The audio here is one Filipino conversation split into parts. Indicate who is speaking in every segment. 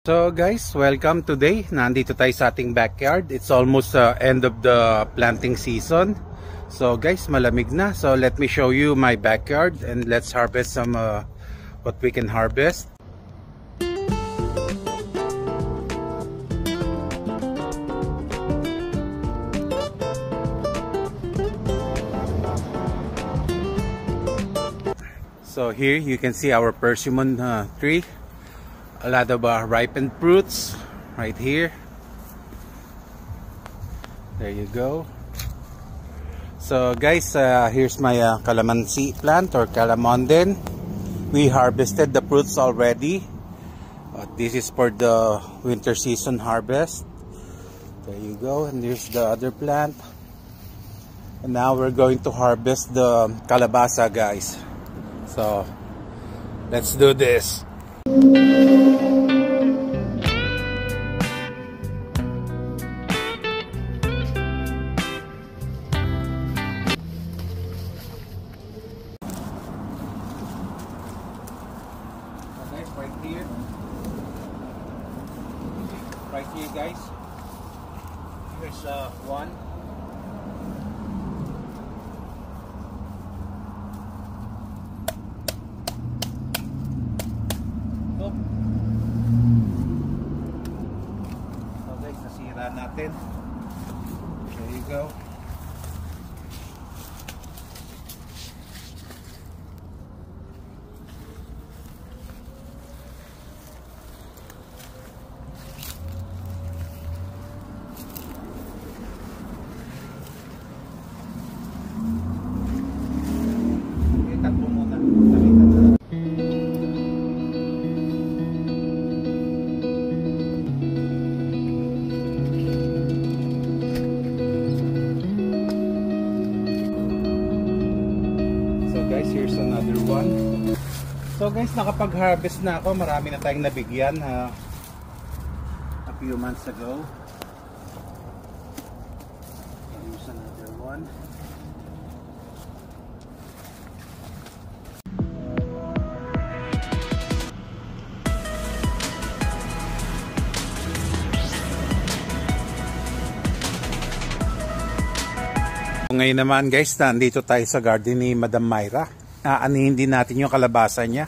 Speaker 1: So guys, welcome today. Nandito tayo sa ating backyard. It's almost end of the planting season. So guys, malamig na. So let me show you my backyard and let's harvest some what we can harvest. So here you can see our persimmon tree. A lot of ripened fruits right here. There you go. So guys, here's my calamansi plant or calamonden. We harvested the fruits already. This is for the winter season harvest. There you go. And here's the other plant. And now we're going to harvest the calabasa, guys. So let's do this. Right here guys, here's one. Oh. So guys, nasira natin. There you go. Here's another one. So guys, nakapag-harvest na ako. Marami na tayong nabigyan a few months ago. Here's another one. Ngayon naman guys, nandito tayo sa garden ni Madam Myra. Aanihin din natin yung kalabasa niya.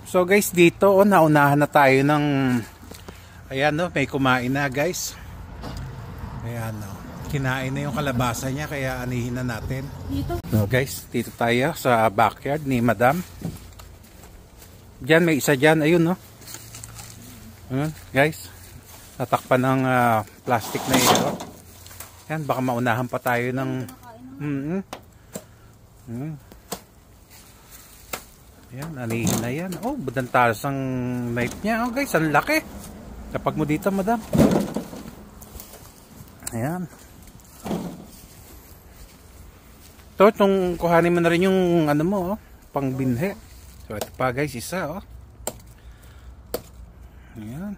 Speaker 1: So guys, dito naunahan na tayo ng ayan may kumain na guys. Ayan kinain na yung kalabasa niya, kaya anihin na natin. So guys, dito tayo sa backyard ni Madam. Diyan may isa diyan, ayun guys, natakpan ng plastic na ito. Yan, baka maunahan pa tayo ng yan, anihin na yan. Oh, badantaras ang knife niya. Oh guys, ang laki. Kapag mo dito, Madam. Ayan. Ito, itong kuhanin mo na rin yung ano mo, pang binhe. So, ito pa guys, isa, Ayan.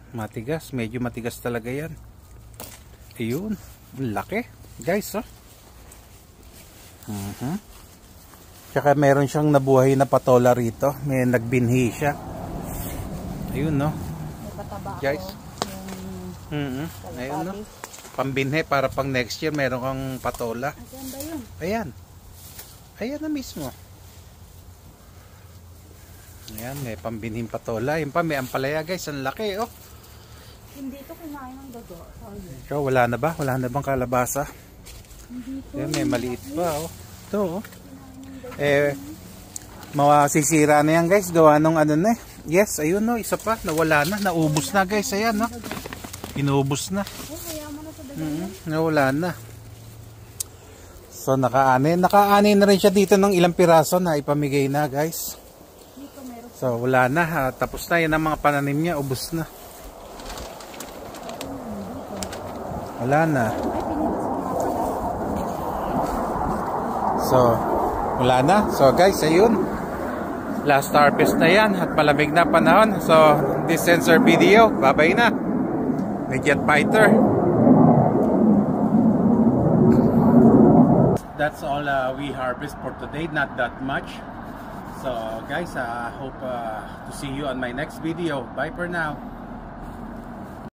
Speaker 1: Matigas, medyo matigas talaga yan. Ayun, laki guys, Tsaka meron siyang nabuhay na patola rito. May nagbinhi siya. Ayun guys. Ayun pambinhi para pang next year meron kang patola. Ayan. Ayan na mismo. Ayan, may pambinhing patola. Yun pa, may ampalaya guys, ang laki
Speaker 2: Hindi ito kumain ng dodo.
Speaker 1: So, wala na ba? Wala na bang kalabasa? Ayan, may maliit pa Ito mawasisira na yan guys. Gawa nung Yes, ayun isa pa. Nawala na. Naubos na guys. Ayan Inubos na. Nawala na. So, nakaani na rin siya dito ng ilang piraso na ipamigay na guys. So wala na, tapos na yan ang mga pananim niya, ubos na. Wala na. So wala na. So guys, ayun. Last harvest na yan at malamig na panahon. So this ends our video. Bye bye na. May jet fighter. that's all we harvest for today. Not that much. So guys, I hope to see you on my next video. Bye for now.